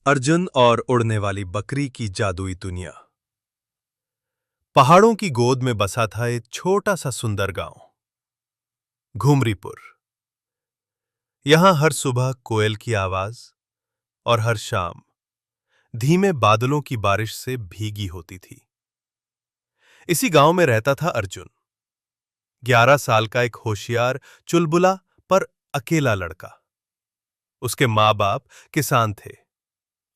अर्जुन और उड़ने वाली बकरी की जादुई दुनिया। पहाड़ों की गोद में बसा था एक छोटा सा सुंदर गांव, घुमरीपुर। यहां हर सुबह कोयल की आवाज और हर शाम धीमे बादलों की बारिश से भीगी होती थी। इसी गांव में रहता था अर्जुन, 11 साल का एक होशियार, चुलबुला पर अकेला लड़का। उसके माँ बाप किसान थे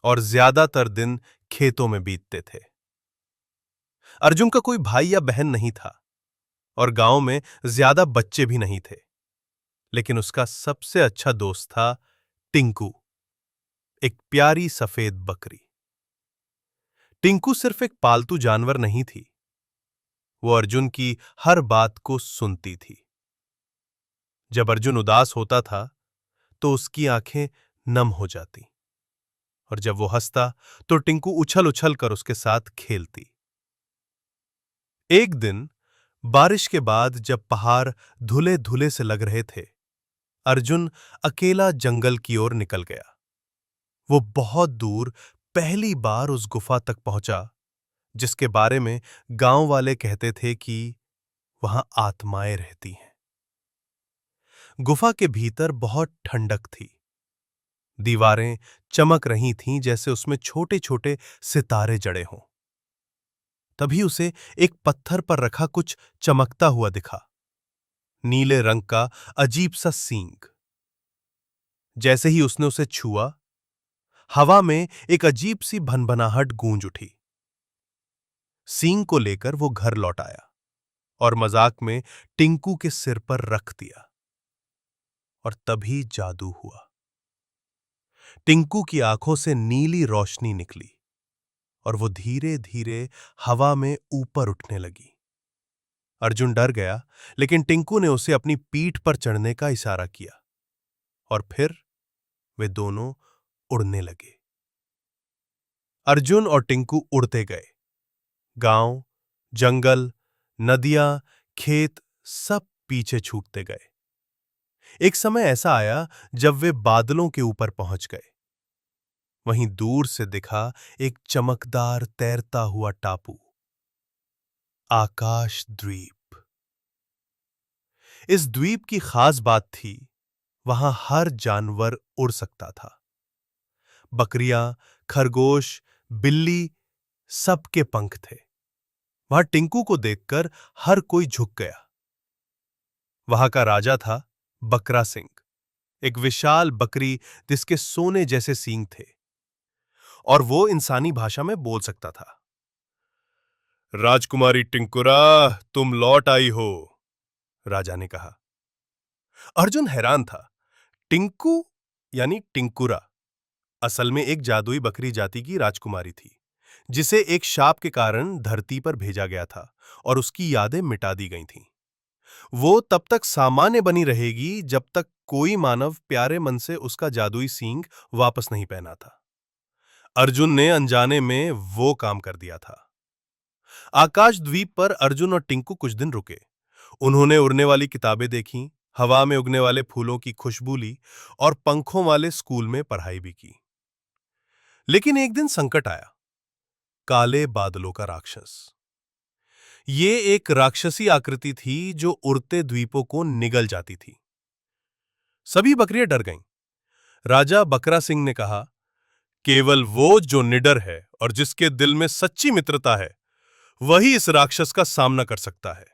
और ज्यादातर दिन खेतों में बीतते थे। अर्जुन का कोई भाई या बहन नहीं था और गांव में ज्यादा बच्चे भी नहीं थे, लेकिन उसका सबसे अच्छा दोस्त था टिंकू, एक प्यारी सफेद बकरी। टिंकू सिर्फ एक पालतू जानवर नहीं थी, वो अर्जुन की हर बात को सुनती थी। जब अर्जुन उदास होता था तो उसकी आंखें नम हो जाती, और जब वो हंसता तो टिंकू उछल उछल कर उसके साथ खेलती। एक दिन बारिश के बाद जब पहाड़ धुले धुले से लग रहे थे, अर्जुन अकेला जंगल की ओर निकल गया। वो बहुत दूर पहली बार उस गुफा तक पहुंचा जिसके बारे में गांव वाले कहते थे कि वहां आत्माएं रहती हैं। गुफा के भीतर बहुत ठंडक थी। दीवारें चमक रही थीं जैसे उसमें छोटे छोटे सितारे जड़े हों। तभी उसे एक पत्थर पर रखा कुछ चमकता हुआ दिखा, नीले रंग का अजीब सा सींग। जैसे ही उसने उसे छुआ, हवा में एक अजीब सी भनभनाहट गूंज उठी। सींग को लेकर वो घर लौट आया और मजाक में टिंकू के सिर पर रख दिया। और तभी जादू हुआ। टिंकू की आंखों से नीली रोशनी निकली और वो धीरे धीरे हवा में ऊपर उठने लगी। अर्जुन डर गया, लेकिन टिंकू ने उसे अपनी पीठ पर चढ़ने का इशारा किया और फिर वे दोनों उड़ने लगे। अर्जुन और टिंकू उड़ते गए। गांव, जंगल, नदियां, खेत सब पीछे छूटते गए। एक समय ऐसा आया जब वे बादलों के ऊपर पहुंच गए। वहीं दूर से दिखा एक चमकदार तैरता हुआ टापू, आकाश द्वीप। इस द्वीप की खास बात थी, वहां हर जानवर उड़ सकता था। बकरियां, खरगोश, बिल्ली, सबके पंख थे। वहां टिंकू को देखकर हर कोई झुक गया। वहां का राजा था बकरा सिंह, एक विशाल बकरी जिसके सोने जैसे सींग थे, और वो इंसानी भाषा में बोल सकता था। राजकुमारी टिंकुरा, तुम लौट आई हो, राजा ने कहा। अर्जुन हैरान था। टिंकू यानी टिंकुरा असल में एक जादुई बकरी जाति की राजकुमारी थी, जिसे एक शाप के कारण धरती पर भेजा गया था और उसकी यादें मिटा दी गई थीं। वो तब तक सामान्य बनी रहेगी जब तक कोई मानव प्यारे मन से उसका जादुई सींग वापस नहीं पहना था। अर्जुन ने अनजाने में वो काम कर दिया था। आकाश द्वीप पर अर्जुन और टिंकू कुछ दिन रुके। उन्होंने उड़ने वाली किताबें देखीं, हवा में उगने वाले फूलों की खुशबू ली और पंखों वाले स्कूल में पढ़ाई भी की। लेकिन एक दिन संकट आया, काले बादलों का राक्षस। ये एक राक्षसी आकृति थी जो उड़ते द्वीपों को निगल जाती थी। सभी बकरियां डर गईं। राजा बकरा सिंह ने कहा, केवल वो जो निडर है और जिसके दिल में सच्ची मित्रता है, वही इस राक्षस का सामना कर सकता है।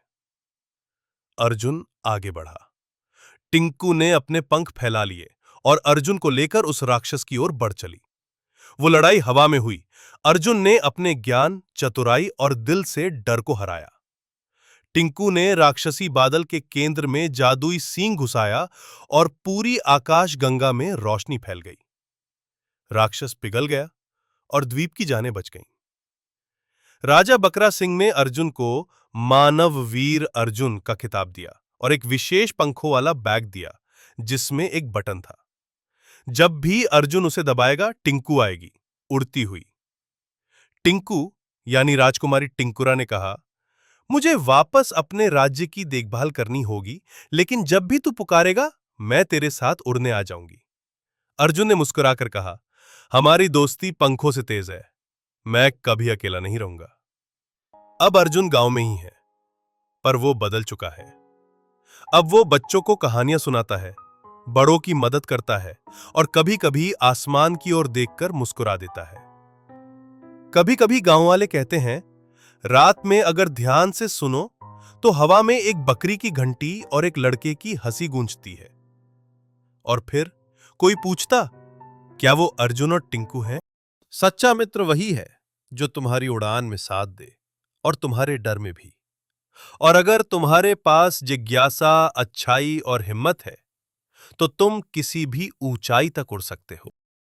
अर्जुन आगे बढ़ा। टिंकू ने अपने पंख फैला लिए और अर्जुन को लेकर उस राक्षस की ओर बढ़ चली। वो लड़ाई हवा में हुई। अर्जुन ने अपने ज्ञान, चतुराई और दिल से डर को हराया। टिंकू ने राक्षसी बादल के केंद्र में जादुई सींग घुसाया और पूरी आकाश गंगा में रोशनी फैल गई। राक्षस पिघल गया और द्वीप की जानें बच गईं। राजा बकरा सिंह ने अर्जुन को मानव वीर अर्जुन का खिताब दिया और एक विशेष पंखों वाला बैग दिया जिसमें एक बटन था। जब भी अर्जुन उसे दबाएगा, टिंकू आएगी, उड़ती हुई। टिंकू यानी राजकुमारी टिंकुरा ने कहा, मुझे वापस अपने राज्य की देखभाल करनी होगी, लेकिन जब भी तू पुकारेगा, मैं तेरे साथ उड़ने आ जाऊंगी। अर्जुन ने मुस्कुराकर कहा, हमारी दोस्ती पंखों से तेज है। मैं कभी अकेला नहीं रहूंगा। अब अर्जुन गांव में ही है, पर वो बदल चुका है। अब वो बच्चों को कहानियां सुनाता है, बड़ों की मदद करता है और कभी-कभी आसमान की ओर देखकर मुस्कुरा देता है। कभी-कभी गांव वाले कहते हैं, रात में अगर ध्यान से सुनो तो हवा में एक बकरी की घंटी और एक लड़के की हंसी गूंजती है। और फिर कोई पूछता, क्या वो अर्जुन और टिंकू हैं? सच्चा मित्र वही है जो तुम्हारी उड़ान में साथ दे और तुम्हारे डर में भी। और अगर तुम्हारे पास जिज्ञासा, अच्छाई और हिम्मत है, तो तुम किसी भी ऊंचाई तक उड़ सकते हो।